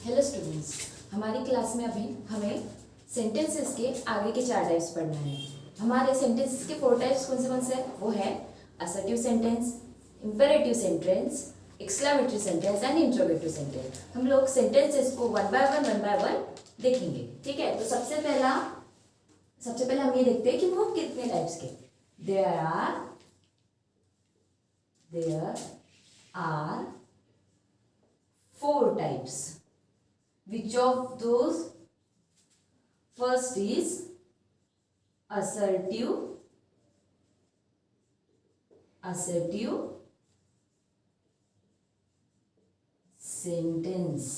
Hello students, हमारी class में अभी हमें सेंटेंसेस के आगे के 4 टाइप्स पढ़ना है। हमारे सेंटेंसेस के 4 टाइप्स कौन से हैं? वो है assertive sentence, imperative sentence, exclamatory sentence and interrogative sentence. हम लोग सेंटेंसेस को वन बाय वन देखेंगे, ठीक है। तो सबसे पहले हम ये देखते हैं कि वो कितने टाइप्स के। There are 4 types. Which of those? First is assertive sentence.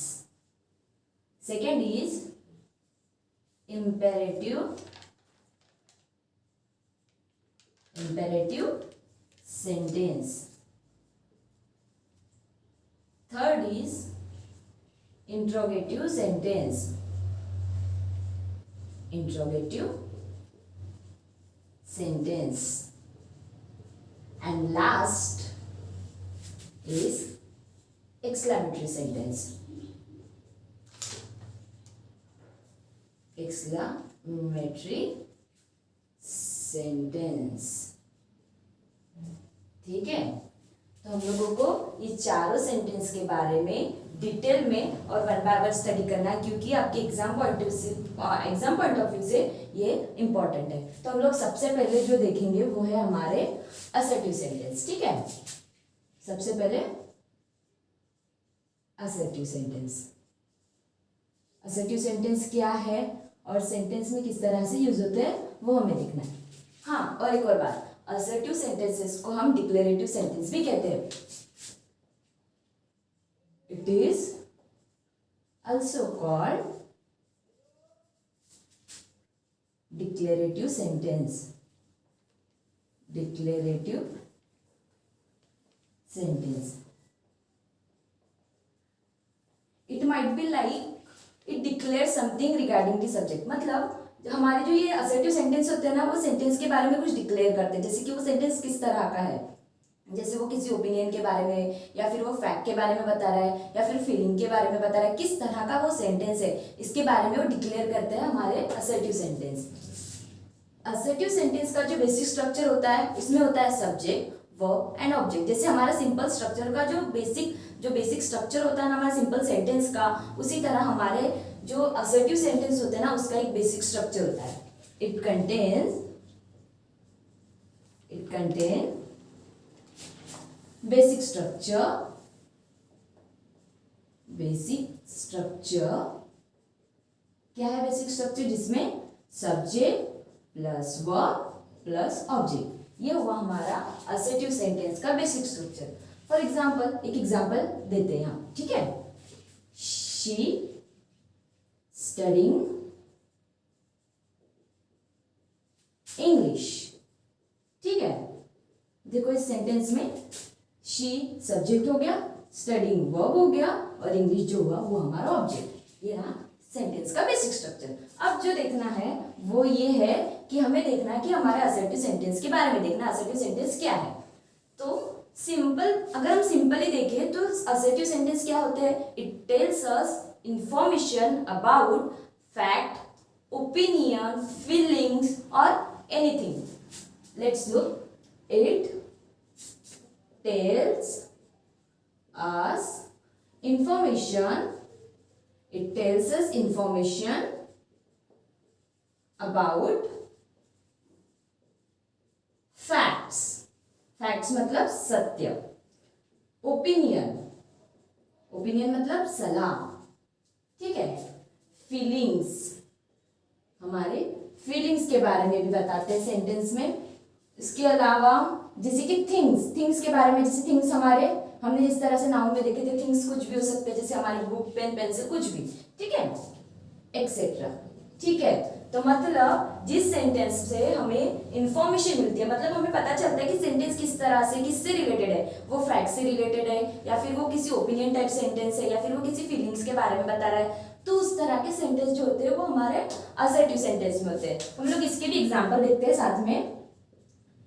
Second is imperative sentence. Third is interrogative sentence. And last is exclamatory sentence. ठीक है। तो हम लोगों को ये चारों सेंटेंस के बारे में डिटेल में और वन बाय वन स्टडी करना है, क्योंकि आपके एग्जाम पॉइंट ऑफ व्यू से ये इम्पोर्टेंट है। तो हम लोग सबसे पहले जो देखेंगे वो है हमारे असर्टिव सेंटेंस, ठीक है। सबसे पहले असर्टिव सेंटेंस क्या है और सेंटेंस में किस तरह से यूज होते हैं वो हमें देखना है। हाँ, और एक और बात, असर्टिव सेंटेंसेस को हम डिक्लेरेटिव सेंटेंस भी कहते हैं। It is also called declarative sentence. It might be like it declares something regarding the subject. मतलब हमारे जो ये असर्टिव सेंटेंस होते हैं ना, वो सेंटेंस के बारे में कुछ डिक्लेयर करते हैं, जैसे कि वो सेंटेंस किस तरह का है, जैसे वो किसी ओपिनियन के बारे में या फिर वो फैक्ट के बारे में बता रहा है या फिर फीलिंग के बारे में बता रहा है, किस तरह का वो सेंटेंस है, इसके बारे में वो डिक्लेयर करते हैं हमारे असर्टिव सेंटेंस। असर्टिव सेंटेंस का जो बेसिक स्ट्रक्चर होता है उसमें होता है सब्जेक्ट, वर्ब एंड ऑब्जेक्ट। जैसे हमारा सिंपल स्ट्रक्चर का जो बेसिक स्ट्रक्चर होता है ना हमारा सिंपल सेंटेंस का, उसी तरह हमारे जो असर्टिव सेंटेंस होते हैं ना उसका एक बेसिक स्ट्रक्चर होता है। इट कंटेन्स बेसिक स्ट्रक्चर क्या है? बेसिक स्ट्रक्चर जिसमें subject plus verb plus object, ये हुआ हमारा असर्टिव सेंटेंस का बेसिक स्ट्रक्चर। फॉर एग्जाम्पल, एक एग्जाम्पल देते हैं हम, ठीक है। शी स्टडिंग इंग्लिश, ठीक है। देखो इस सेंटेंस में शी सब्जेक्ट हो गया, स्टडिंग वर्ब हो गया और इंग्लिश जो हुआ वो हमारा ऑब्जेक्ट। ये रहा सेंटेंस का बेसिक स्ट्रक्चर। अब जो देखना है वो ये है कि हमें देखना है कि हमारे असर्टिव सेंटेंस के बारे में देखना है, असर्टिव सेंटेंस क्या है। तो अगर हम सिंपली देखें तो असर्टिव सेंटेंस क्या होते हैं? It tells us information about fact, opinion, feelings और anything. Let's look. It tells us information about facts मतलब सत्य, ओपिनियन मतलब सलाह, ठीक है। फीलिंग्स, हमारे फीलिंग्स के बारे में भी बताते हैं सेंटेंस में। इसके अलावा जैसे कि थिंग्स के बारे में, जैसे थिंग्स हमारे हमने जिस तरह से नाउन में देखे थे, थिंग्स कुछ भी हो सकते हैं, जैसे हमारी बुक, पेन, पेंसिल, कुछ भी, ठीक है, एक्सेट्रा, ठीक है। तो मतलब जिस सेंटेंस से हमें इंफॉर्मेशन मिलती है, मतलब हमें पता चलता है कि सेंटेंस किस तरह से, किससे रिलेटेड है, वो फैक्ट से रिलेटेड है या फिर वो किसी ओपिनियन टाइप सेंटेंस है या फिर वो किसी फीलिंग्स के बारे में बता रहा है, तो उस तरह के सेंटेंस जो होते हैं वो हमारे असर्टिव सेंटेंस में होते हैं। हम लोग इसके भी एग्जाम्पल देखते हैं साथ में।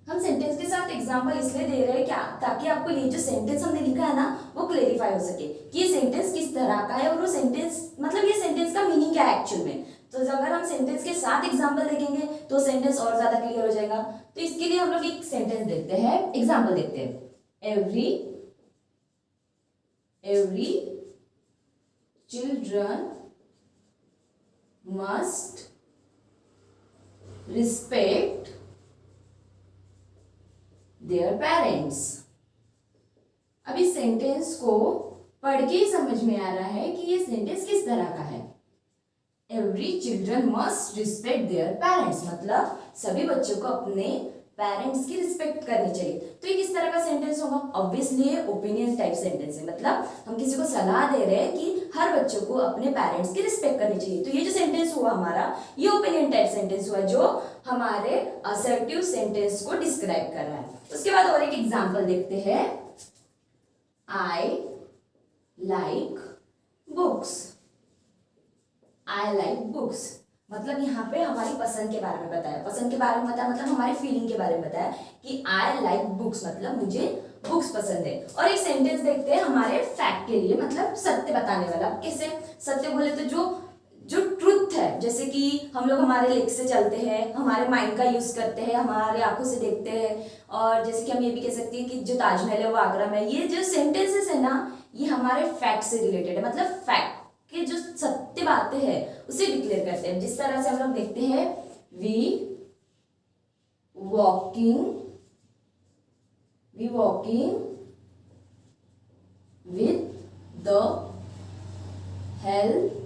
हम सेंटेंस के साथ एग्जांपल इसलिए दे रहे हैं क्या, ताकि आपको ये जो सेंटेंस हमने लिखा है ना वो क्लेरिफाई हो सके कि ये सेंटेंस किस तरह का है और वो सेंटेंस मतलब ये सेंटेंस का मीनिंग क्या है एक्चुअल में। तो अगर हम सेंटेंस के साथ एग्जांपल देखेंगे तो सेंटेंस और ज्यादा क्लियर हो जाएगा। तो इसके लिए हम लोग एक सेंटेंस देखते हैं, एग्जांपल देखते हैं। Every children must respect their parents. अब इस सेंटेंस को पढ़ के ही समझ में आ रहा है कि ये सेंटेंस किस तरह का है। Every children must respect their parents, मतलब सभी बच्चों को अपने पेरेंट्स की रिस्पेक्ट करनी चाहिए। तो ये किस तरह का सेंटेंस होगा? ऑब्वियसली ये ओपिनियन टाइप सेंटेंस है, मतलब हम किसी को सलाह दे रहे हैं कि हर बच्चों को अपने पेरेंट्स की रिस्पेक्ट करनी चाहिए। तो ये जो सेंटेंस हुआ हमारा, ये ओपिनियन टाइप सेंटेंस हुआ जो हमारे असर्टिव सेंटेंस को डिस्क्राइब कर रहा है। उसके बाद और एक एग्जाम्पल देखते हैं। I like books. I like books मतलब यहाँ पे हमारी पसंद के बारे में बताया, पसंद के बारे में बताया मतलब हमारी फीलिंग के बारे में बताया कि आई लाइक बुक्स मतलब मुझे बुक्स पसंद है। और एक सेंटेंस देखते हैं हमारे फैक्ट के लिए, मतलब सत्य बताने वाला। कैसे सत्य बोले तो जो ट्रुथ है, जैसे कि हम लोग हमारे लेग से चलते हैं, हमारे माइंड का यूज करते हैं, हमारे आंखों से देखते हैं, और जैसे कि हम ये भी कह सकते हैं कि जो ताजमहल है वो आगरा में। ये जो सेंटेंसेस है ना, ये हमारे फैक्ट से रिलेटेड है, मतलब फैक्ट के जो सत्य बातें हैं उसे डिक्लेयर करते हैं। जिस तरह से हम लोग देखते हैं, we walking with the help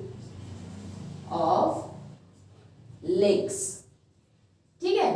of legs. ठीक है,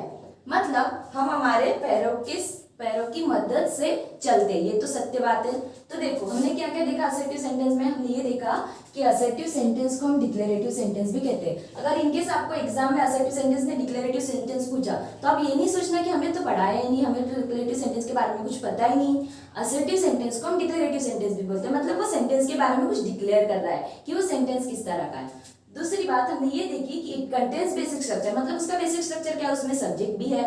मतलब हम हमारे पैरों की मदद से चलते, ये तो सत्य बात है। तो देखो हमने क्या क्या देखा असर्टिव सेंटेंस में, हमने ये देखा कि असर्टिव सेंटेंस को हम डिक्लेरेटिव सेंटेंस भी कहते हैं। अगर इनकेस आपको एग्जाम में असर्टिव सेंटेंस ने डिक्लेरेटिव सेंटेंस पूछा तो आप ये नहीं सोचना कि हमें तो पढ़ाया ही नहीं, हमें तो डिक्लेरेटिव सेंटेंस के बारे में कुछ पता ही नहीं। असर्टिव सेंटेंस को हम डिक्लेरेटिव सेंटेंस भी बोलते हैं, मतलब वो सेंटेंस के बारे में कुछ डिक्लेयर कर रहा है कि वो सेंटेंस किस तरह का है। दूसरी बात हमने ये देखी कि इट कंटेन्स बेसिक स्ट्रक्चर, मतलब उसका बेसिक स्ट्रक्चर क्या है, उसमें सब्जेक्ट भी है,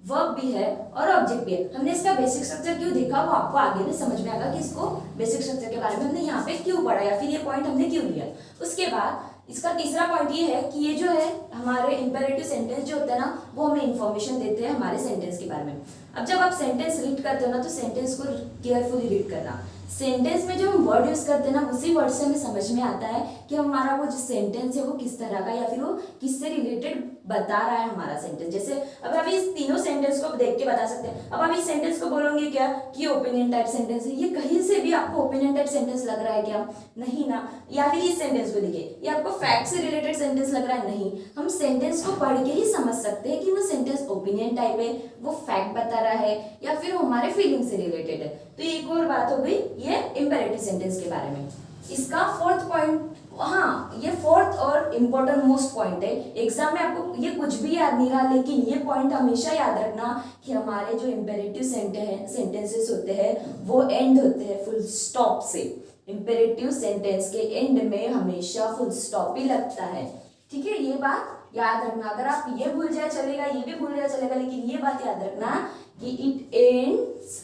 वर्ब भी है और ऑब्जेक्ट भी है। हमने इसका बेसिक स्ट्रक्चर क्यों देखा वो आपको आगे भी समझ में आएगा कि इसको बेसिक स्ट्रक्चर के बारे में हमने यहाँ पे क्यों पढ़ा या फिर ये पॉइंट हमने क्यों लिया। उसके बाद इसका तीसरा पॉइंट ये है कि ये जो है हमारे इंपेरेटिव सेंटेंस जो होता है ना, वो हमें इंफॉर्मेशन देते हैं हमारे सेंटेंस के बारे में। अब जब आप सेंटेंस रीड करते हो ना, तो सेंटेंस को केयरफुली रीड करना। सेंटेंस में जो हम वर्ड यूज करते हैं ना, उसी वर्ड से हमें समझ में आता है कि हमारा वो जो सेंटेंस है वो किस तरह का या फिर वो किससे रिलेटेड बता रहा है हमारा सेंटेंस। जैसे अब हम इस तीनों सेंटेंस को देख के बता सकते हैं। अब हम इस सेंटेंस को बोलोगे क्या कि ओपिनियन टाइप सेंटेंस है, ये कहीं से भी आपको ओपिनियन टाइप सेंटेंस लग रहा है क्या? नहीं ना। या फिर इस सेंटेंस को देखिए, ये आपको फैक्ट से रिलेटेड सेंटेंस लग रहा है? नहीं। हम सेंटेंस को पढ़ के ही समझ सकते हैं कि वो सेंटेंस ओपिनियन टाइप है, वो फैक्ट बता रहा है या फिर वो हमारे फीलिंग से रिलेटेड है। तो एक और बात हो गई ये इंपेरेटिव सेंटेंस के बारे में। इसका फोर्थ पॉइंट, हाँ ये फोर्थ और इम्पोर्टेंट मोस्ट पॉइंट है। एग्जाम में आपको ये कुछ भी याद नहीं रहा, लेकिन ये पॉइंट हमेशा याद रखना कि हमारे जो इंपेरेटिव सेंटेंसेस होते हैं वो एंड होते हैं फुल स्टॉप से। इंपेरेटिव सेंटेंस के एंड में हमेशा फुल स्टॉप ही लगता है। ठीक है, ये बात याद रखना। अगर आप ये भूल जाए चलेगा, ये भी भूल जाए चलेगा, लेकिन ये बात याद रखना कि इट एंड्स,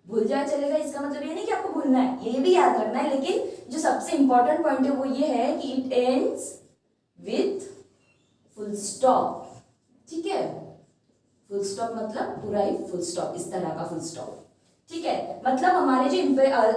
भूल जाए चलेगा इसका मतलब ये नहीं कि आपको भूलना है, ये भी याद रखना है। लेकिन जो सबसे इंपॉर्टेंट पॉइंट है वो ये है कि it ends with full stop. ठीक है, फुल स्टॉप मतलब पूरा ही फुल स्टॉप, इस तरह का फुल स्टॉप। ठीक है, मतलब हमारे जो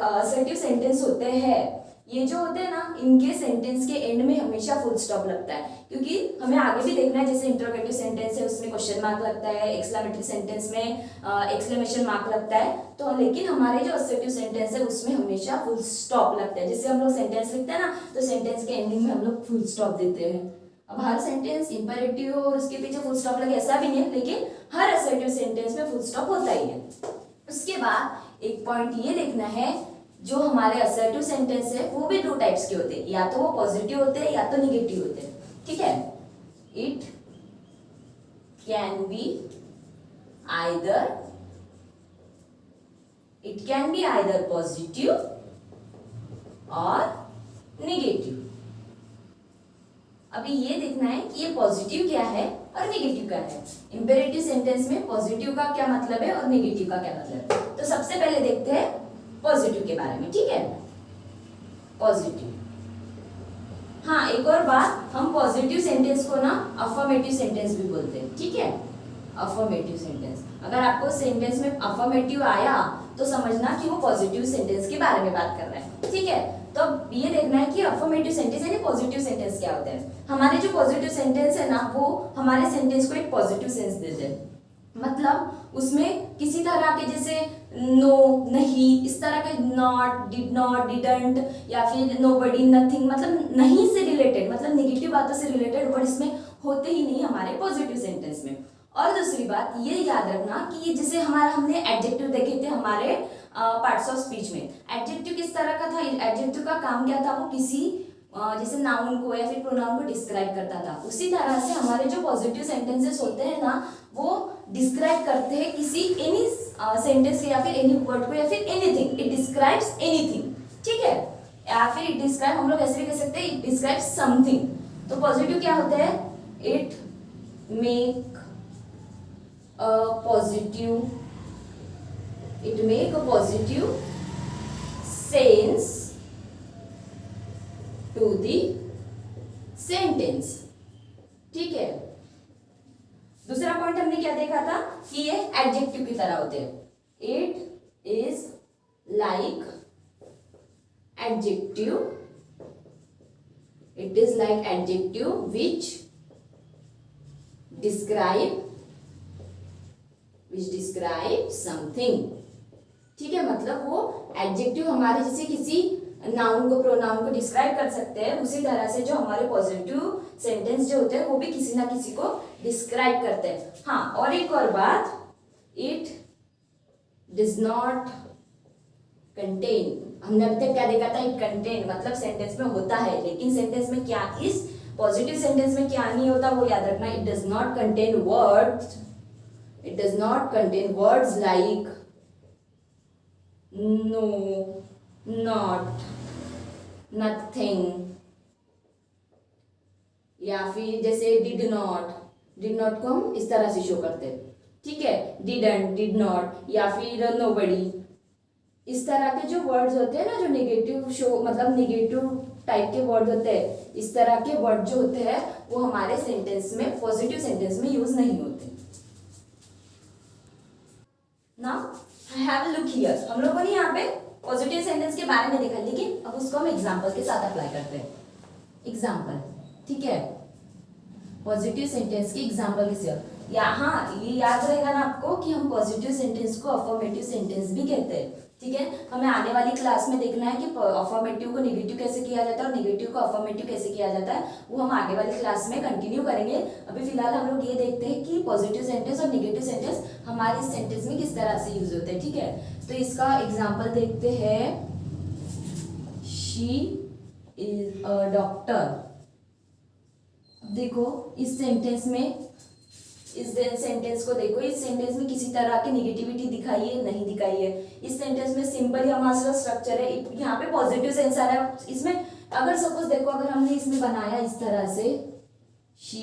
असर्टिव सेंटेंस होते हैं ये जो होते हैं ना, इनके सेंटेंस के एंड में हमेशा फुल स्टॉप लगता है, क्योंकि हमें आगे भी देखना है। जैसे इंट्रोगेटिव सेंटेंस है उसमें क्वेश्चन मार्क लगता है, एक्सक्लेमेटरी सेंटेंस में एक्सक्लेमेशन मार्क लगता है। तो लेकिन हमारे जो असर्टिव सेंटेंस है उसमें हमेशा फुल स्टॉप लगता है। जैसे हम लोग सेंटेंस लिखते हैं ना, तो सेंटेंस के एंडिंग में हम लोग फुल स्टॉप देते हैं। अब हर सेंटेंस इंपेरेटिव हो और उसके पीछे फुल स्टॉप लगे ऐसा भी नहीं है, लेकिन हर असर्टिव सेंटेंस में फुल स्टॉप होता ही है। उसके बाद एक पॉइंट ये देखना है, जो हमारे असर्टिव सेंटेंस है वो भी दो टाइप्स के होते हैं, या तो वो पॉजिटिव होते हैं या तो निगेटिव होते हैं। ठीक है, it can be either positive और निगेटिव। अभी ये देखना है कि ये पॉजिटिव क्या है और नेगेटिव क्या है। इंपेरेटिव सेंटेंस में पॉजिटिव का क्या मतलब है और नेगेटिव का क्या मतलब है। तो सबसे पहले देखते हैं पॉजिटिव के बारे में। ठीक है, पॉजिटिव हाँ, एक और बात, हम पॉजिटिव सेंटेंस को ना अफर्मेटिव सेंटेंस भी बोलते हैं, ठीक है। अफर्मेटिव सेंटेंस, अगर आपको सेंटेंस में अफर्मेटिव आया तो समझना कि वो पॉजिटिव सेंटेंस के बारे में बात कर रहा है, ठीक है। तो ये देखना है कि अफर्मेटिव सेंटेंस यानी पॉजिटिव सेंटेंस क्या होते हैं। हमारे जो पॉजिटिव सेंटेंस है ना, वो हमारे सेंटेंस को एक पॉजिटिव सेंस देते हैं। मतलब उसमें किसी तरह के जैसे नो, नहीं, इस तरह के नॉट, डिड नॉट, डिडंट, या फिर नोबडी, नथिंग, मतलब नहीं से रिलेटेड, मतलब नेगेटिव बातों से रिलेटेड वर्ड इसमें होते ही नहीं हमारे पॉजिटिव सेंटेंस में। और दूसरी बात ये याद रखना कि जैसे हमारा हमने एडजेक्टिव देखे थे हमारे पार्ट्स ऑफ स्पीच में। एडजेक्टिव किस तरह का था? एडजेक्टिव का काम क्या था? वो किसी जैसे नाउन को या फिर प्रोनाउन को डिस्क्राइब करता था। उसी तरह से हमारे जो पॉजिटिव सेंटेंसेस होते हैं ना, वो डिस्क्राइब करते हैं किसी एनी सेंटेंस या फिर एनी वर्ड को या फिर एनीथिंग। इट डिस्क्राइब्स एनीथिंग, ठीक है। या फिर इट डिस्क्राइब, हम लोग ऐसे भी कह सकते हैं, इट डिस्क्राइब समथिंग। तो पॉजिटिव क्या होता है? It make a positive sense to the sentence, ठीक है। दूसरा पॉइंट हमने क्या देखा था कि ये एडजेक्टिव की तरह होते हैं। It is like adjective, it is like adjective which describe something, ठीक है। मतलब वो एडजेक्टिव हमारे जैसे किसी नाउन को, प्रोनाउन को डिस्क्राइब कर सकते हैं, उसी तरह से जो हमारे पॉजिटिव सेंटेंस जो होते हैं वो भी किसी ना किसी को डिस्क्राइब करते हैं। हाँ, और एक और बात, इट डज नॉट कंटेन, हमने अभी तक क्या देखा था? इट कंटेन मतलब सेंटेंस में होता है, लेकिन सेंटेंस में क्या, इस पॉजिटिव सेंटेंस में क्या नहीं होता वो याद रखना। It does not contain words, it does not contain words like no, not, nothing, या फिर जैसे did not को हम इस तरह से शो करते हैं, ठीक है। didn't, did not, या फिर nobody, इस तरह के जो वर्ड्स होते हैं ना, जो नेगेटिव शो मतलब नेगेटिव टाइप के वर्ड होते हैं, इस तरह के वर्ड जो होते हैं वो हमारे सेंटेंस में, पॉजिटिव सेंटेंस में यूज नहीं होते। Now, have a look here. हम लोगों ने यहाँ पे पॉजिटिव सेंटेंस के बारे में देखा, लेकिन अब उसको हम एग्जाम्पल के साथ अप्लाई करते हैं। एग्जाम्पल, ठीक है। पॉजिटिव सेंटेंस के एग्जाम्पल कैसे? यहाँ ये याद रहेगा ना आपको कि हम पॉजिटिव सेंटेंस को अफर्मेटिव सेंटेंस भी कहते हैं, ठीक है। हमें आने वाली क्लास में देखना है कि अफर्मेटिव को नेगेटिव कैसे किया जाता है और नेगेटिव को अफर्मेटिव कैसे किया जाता है, वो हम आगे वाली क्लास में कंटिन्यू करेंगे। अभी फिलहाल हम लोग ये देखते हैं कि पॉजिटिव सेंटेंस और नेगेटिव सेंटेंस हमारे इस सेंटेंस में किस तरह से यूज होते हैं, ठीक है। तो इसका एग्जाम्पल देखते हैं। She is a doctor. देखो इस सेंटेंस में, इस सेंटेंस को देखो, इस सेंटेंस में किसी तरह की नेगेटिविटी दिखाई है? नहीं दिखाई है। इस सेंटेंस में सिंपल हमारा स्ट्रक्चर है, यहाँ पे पॉजिटिव सेंस आ रहा है। इसमें अगर सपोज देखो, अगर हमने इसमें बनाया इस तरह से, she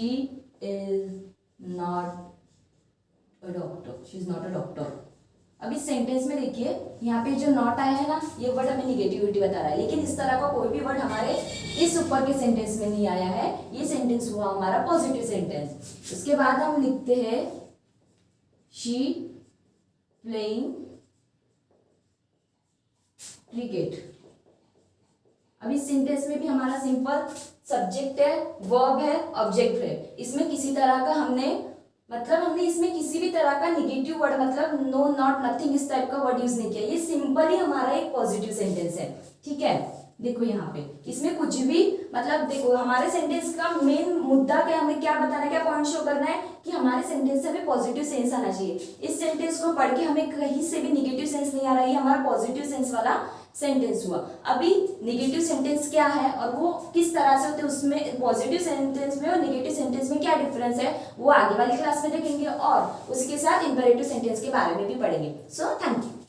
is not a doctor, she is not a doctor. अब इस सेंटेंस में देखिए, यहाँ पे जो नॉट आया है ना, ये वर्ड हमें निगेटिविटी बता रहा है, लेकिन इस तरह का कोई भी वर्ड हमारे इस ऊपर के सेंटेंस में नहीं आया है। ये सेंटेंस हुआ हमारा पॉजिटिव सेंटेंस। उसके बाद हम लिखते हैं शी प्लेइंग क्रिकेट। अब इस सेंटेंस में भी हमारा सिंपल सब्जेक्ट है, वर्ब है, ऑब्जेक्ट है। इसमें किसी तरह का हमने इसमें किसी भी तरह का निगेटिव वर्ड मतलब नो, नॉट, नथिंग इस टाइप का वर्ड यूज नहीं किया। ये सिंपली हमारा एक पॉजिटिव सेंटेंस है, ठीक है। देखो यहाँ पे इसमें कुछ भी मतलब देखो, हमारे सेंटेंस का मेन मुद्दा क्या, हमें क्या बताना है, क्या पॉइंट शो करना है कि हमारे सेंटेंस से हमें पॉजिटिव सेंस आना चाहिए। इस सेंटेंस को पढ़ के हमें कहीं से भी निगेटिव सेंस नहीं आ रहा है, हमारा पॉजिटिव सेंस वाला सेंटेंस हुआ। अभी नेगेटिव सेंटेंस क्या है और वो किस तरह से होते हैं, उसमें पॉजिटिव सेंटेंस में और नेगेटिव सेंटेंस में क्या डिफरेंस है, वो आगे वाली क्लास में देखेंगे और उसके साथ इंपेरेटिव सेंटेंस के बारे में भी पढ़ेंगे। So thank you.